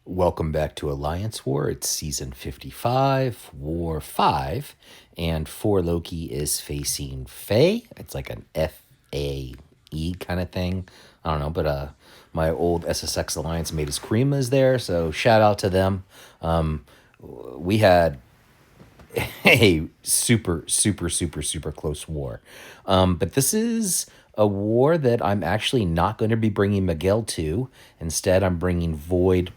Welcome back to Alliance War. It's season 55, War 5, and 4 Loki is facing FAE. It's like an FAE kind of thing. I don't know, but my old SSX Alliance mate is Kreema's there, so shout out to them. We had a super close war. But this is a war that I'm actually not going to be bringing Miguel to. Instead, I'm bringing Void,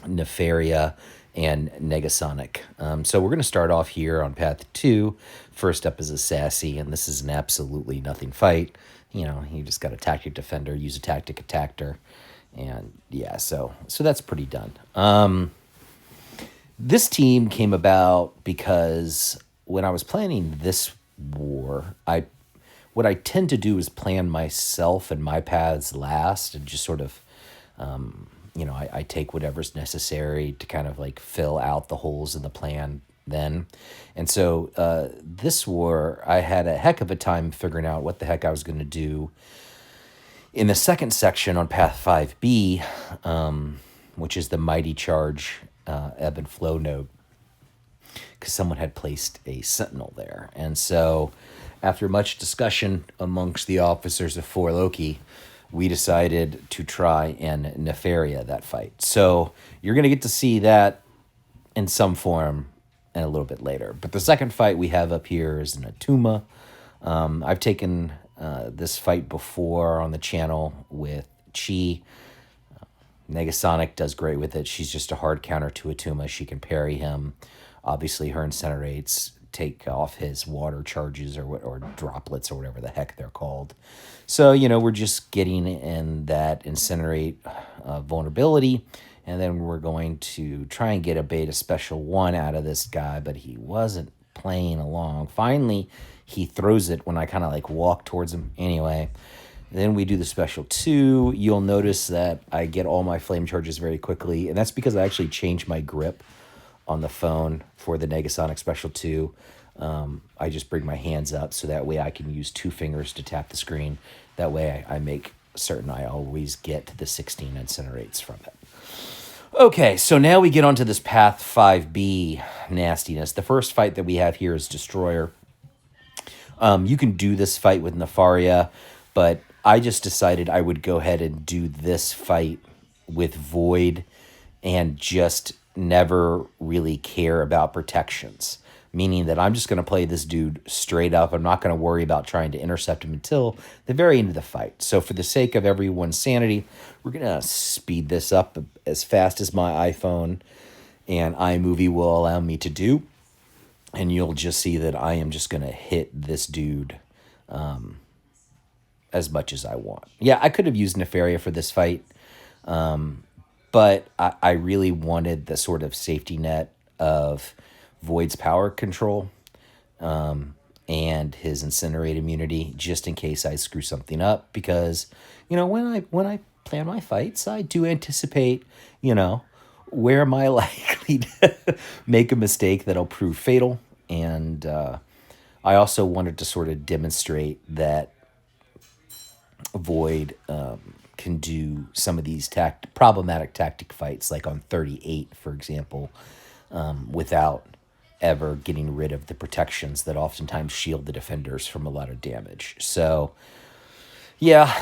Nefaria, and Negasonic. So we're going to start off here on path 2. First up is a Sassy, and this is an absolutely nothing fight. You know, you just got a tactic defender, use a tactic attacker, and yeah, so that's pretty done. This team came about because when I was planning this war, what I tend to do is plan myself and my paths last and just sort of I take whatever's necessary to kind of like fill out the holes in the plan then. And so this war, I had a heck of a time figuring out what the heck I was going to do. In the second section on Path 5B, which is the Mighty Charge ebb and flow node, because someone had placed a Sentinel there. And so after much discussion amongst the officers of 4 Loki, we decided to try and Nefaria that fight. So you're going to get to see that in some form and a little bit later. But the second fight we have up here is an Atuma. I've taken this fight before on the channel with Chi. Negasonic does great with it. She's just a hard counter to Atuma. She can parry him. Obviously, her incinerates take off his water charges or droplets or whatever the heck they're called. So, we're just getting in that incinerate vulnerability, and then we're going to try and get a beta special 1 out of this guy, but he wasn't playing along. Finally, he throws it when I kind of like walk towards him anyway. Then we do the special 2. You'll notice that I get all my flame charges very quickly, and that's because I actually changed my grip on the phone for the Negasonic special 2. I just bring my hands up so that way I can use 2 fingers to tap the screen. That way I make certain I always get the 16 incinerates from it. Okay, so now we get onto this Path 5B nastiness. The first fight that we have here is Destroyer. You can do this fight with Nefaria, but I just decided I would go ahead and do this fight with Void and just never really care about protections, meaning that I'm just going to play this dude straight up. I'm not going to worry about trying to intercept him until the very end of the fight. So for the sake of everyone's sanity, we're going to speed this up as fast as my iPhone and iMovie will allow me to do. And you'll just see that I am just going to hit this dude as much as I want. Yeah, I could have used Nefaria for this fight, but I really wanted the sort of safety net of Void's power control and his incinerate immunity, just in case I screw something up. Because when I plan my fights, I do anticipate where am I likely to make a mistake that'll prove fatal, and I also wanted to sort of demonstrate that Void can do some of these problematic tactic fights, like on 38, for example, without ever getting rid of the protections that oftentimes shield the defenders from a lot of damage. So, yeah,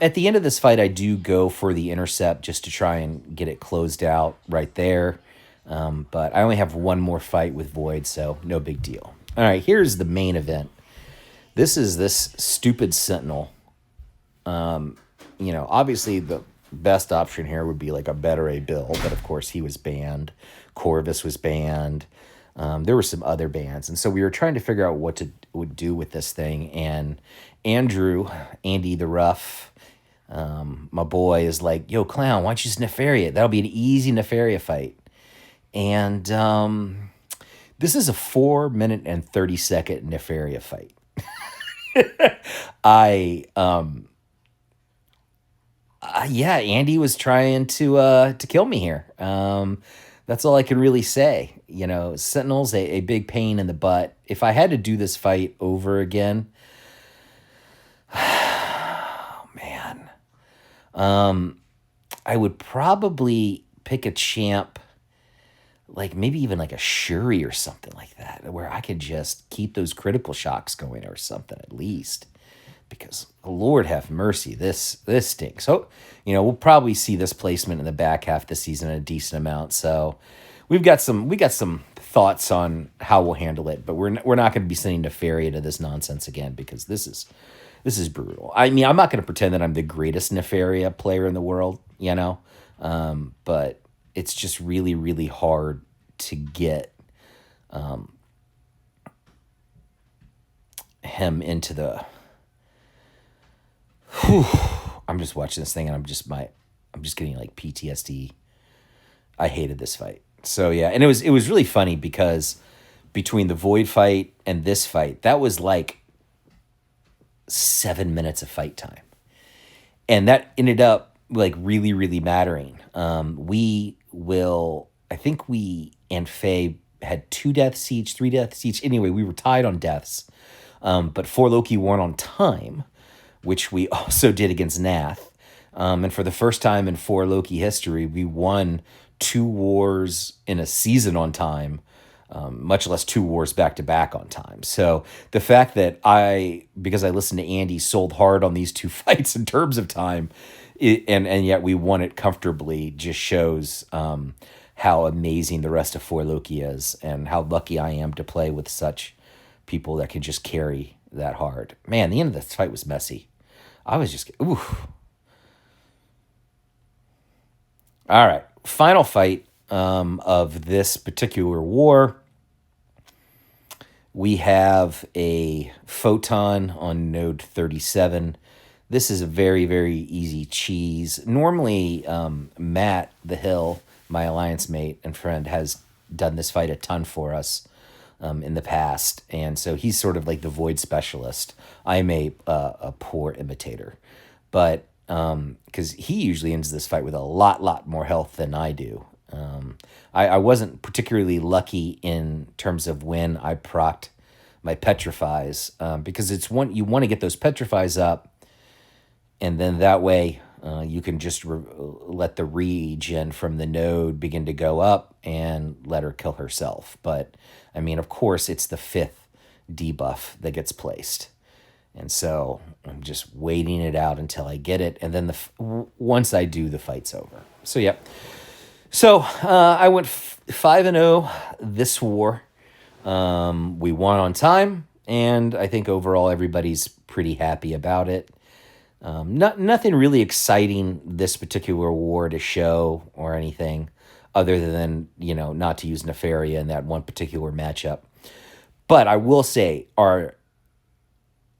at the end of this fight, I do go for the intercept just to try and get it closed out right there. But I only have one more fight with Void, so no big deal. All right, here's the main event. This is this stupid Sentinel. Obviously the best option here would be like a better A Bill, but of course he was banned. Corvus was banned. There were some other bans, and so we were trying to figure out what to do with this thing. And Andy the Rough, my boy, is like, "Yo, clown, why don't you just Nefaria it? That'll be an easy Nefaria fight." And this is a 4-minute and 30-second Nefaria fight. Andy was trying to kill me here. That's all I can really say. Sentinel's a big pain in the butt. If I had to do this fight over again, oh man, I would probably pick a champ, like maybe even like a Shuri or something like that, where I could just keep those critical shocks going or something at least. Because Lord have mercy, this stinks. So, we'll probably see this placement in the back half of the season a decent amount. So we got some thoughts on how we'll handle it, but we're not going to be sending Nefaria to this nonsense again, because this is brutal. I mean, I'm not going to pretend that I'm the greatest Nefaria player in the world, but it's just really, really hard to get him into the. Whew, I'm just watching this thing and I'm just getting like PTSD. I hated this fight. So yeah, and it was really funny because between the Void fight and this fight, that was like 7 minutes of fight time. And that ended up like really, really mattering. I think we and FAE had 2 deaths each, 3 deaths each. Anyway, we were tied on deaths. But 4Loki won on time, which we also did against Nath. And for the first time in 4Loki history, we won 2 wars in a season on time, much less 2 wars back-to-back on time. So the fact that because I listened to Andy, sold hard on these 2 fights in terms of time, and yet we won it comfortably, just shows how amazing the rest of 4Loki is and how lucky I am to play with such people that can just carry that hard. Man, the end of this fight was messy. I was just, ooh. All right, final fight of this particular war. We have a Photon on node 37. This is a very, very easy cheese. Normally, Matt the Hill, my alliance mate and friend, has done this fight a ton for us in the past, and so he's sort of like the Void specialist. I'm a poor imitator, but because he usually ends this fight with a lot more health than I do. I wasn't particularly lucky in terms of when I procced my petrifies, because it's you want to get those petrifies up, and then that way you can just let the regen from the node begin to go up and let her kill herself. But I mean, of course, it's the 5th debuff that gets placed. And so I'm just waiting it out until I get it. And then once I do, the fight's over. So, yeah. So I went 5-0 this war. We won on time. And I think overall everybody's pretty happy about it. Nothing really exciting this particular war to show or anything, other than, not to use Nefaria in that one particular matchup. But I will say our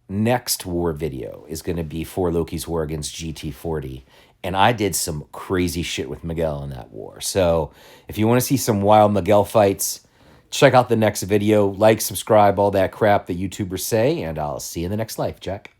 next war video is going to be 4Loki's war against GT40. And I did some crazy shit with Miguel in that war. So if you want to see some wild Miguel fights, check out the next video. Like, subscribe, all that crap that YouTubers say. And I'll see you in the next life, Jack.